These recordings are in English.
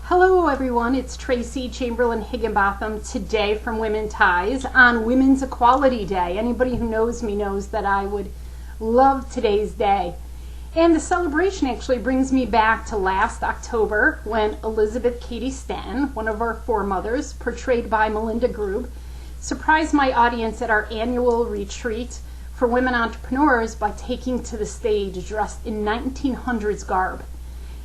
Hello everyone, it's Tracy, Chamberlain, Higginbotham, today from Women Ties on Women's Equality Day. Anybody who knows me knows that I would love today's day. And the celebration actually brings me back to last October when Elizabeth Cady Stanton, one of our foremothers, portrayed by Melinda Grube, surprised my audience at our annual retreat for women entrepreneurs by taking to the stage dressed in 1900s garb.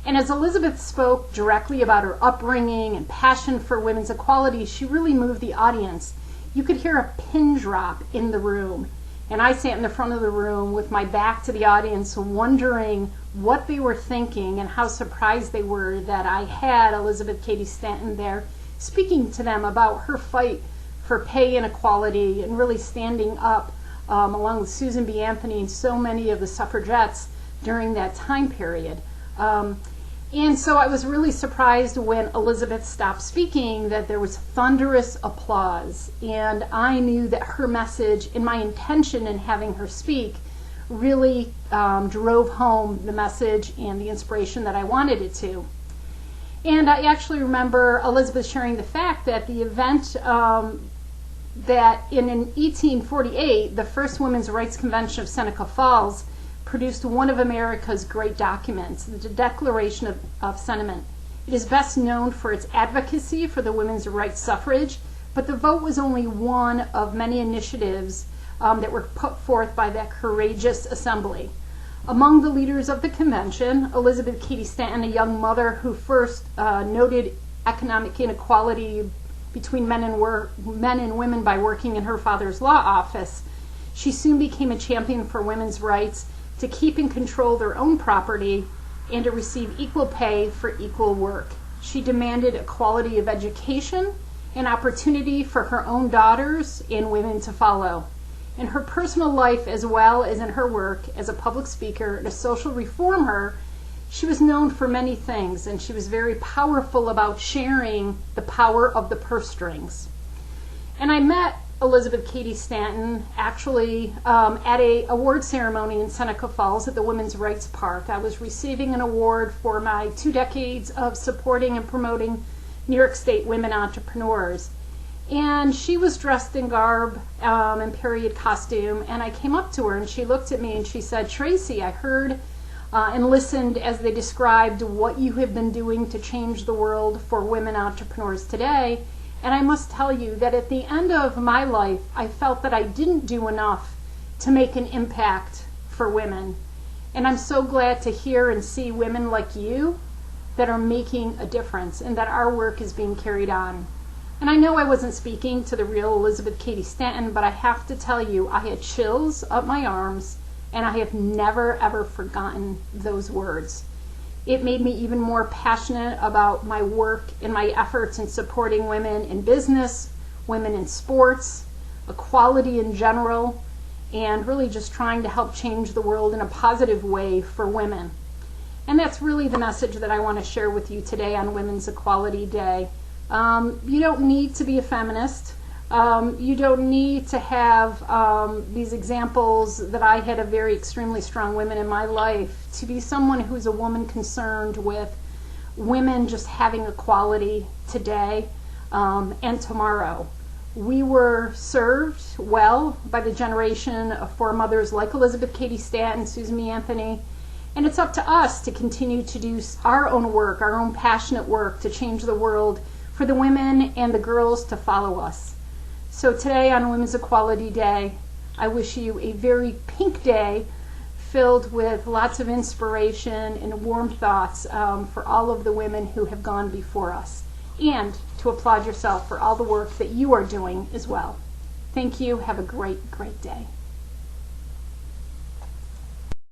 And as Elizabeth spoke directly about her upbringing and passion for women's equality, she really moved the audience. You could hear a pin drop in the room. And I sat in the front of the room with my back to the audience, wondering what they were thinking and how surprised they were that I had Elizabeth Cady Stanton there speaking to them about her fight for pay inequality and really standing up along with Susan B. Anthony and so many of the suffragettes during that time period. And so I was really surprised when Elizabeth stopped speaking that there was thunderous applause. And I knew that her message and my intention in having her speak really drove home the message and the inspiration that I wanted it to. And I actually remember Elizabeth sharing the fact that the event that in 1848, the first Women's Rights Convention of Seneca Falls produced one of America's great documents, the Declaration of Sentiment. It is best known for its advocacy for the women's rights suffrage, but the vote was only one of many initiatives that were put forth by that courageous assembly. Among the leaders of the convention, Elizabeth Cady Stanton, a young mother who first noted economic inequality between men and women by working in her father's law office, she soon became a champion for women's rights to keep and control their own property and to receive equal pay for equal work. She demanded equality of education and opportunity for her own daughters and women to follow. In her personal life as well as in her work as a public speaker and a social reformer, she was known for many things, and she was very powerful about sharing the power of the purse strings. And I met Elizabeth Cady Stanton actually at a award ceremony in Seneca Falls at the Women's Rights Park. I was receiving an award for my 2 decades of supporting and promoting New York State women entrepreneurs. And she was dressed in garb and period costume, and I came up to her and she looked at me and she said, "Tracy, I heard and listened as they described what you have been doing to change the world for women entrepreneurs today. And I must tell you that at the end of my life, I felt that I didn't do enough to make an impact for women. And I'm so glad to hear and see women like you that are making a difference and that our work is being carried on." And I know I wasn't speaking to the real Elizabeth Cady Stanton, but I have to tell you, I had chills up my arms, and I have never, ever forgotten those words. It made me even more passionate about my work and my efforts in supporting women in business, women in sports, equality in general, and really just trying to help change the world in a positive way for women. And that's really the message that I want to share with you today on Women's Equality Day. You don't need to be a feminist. You don't need to have these examples that I had of very extremely strong women in my life to be someone who's a woman concerned with women just having equality today and tomorrow. We were served well by the generation of foremothers like Elizabeth Cady Stanton, Susan B. Anthony, and it's up to us to continue to do our own work, our own passionate work to change the world for the women and the girls to follow us. So today on Women's Equality Day, I wish you a very pink day filled with lots of inspiration and warm thoughts for all of the women who have gone before us, and to applaud yourself for all the work that you are doing as well. Thank you. Have a great, great day.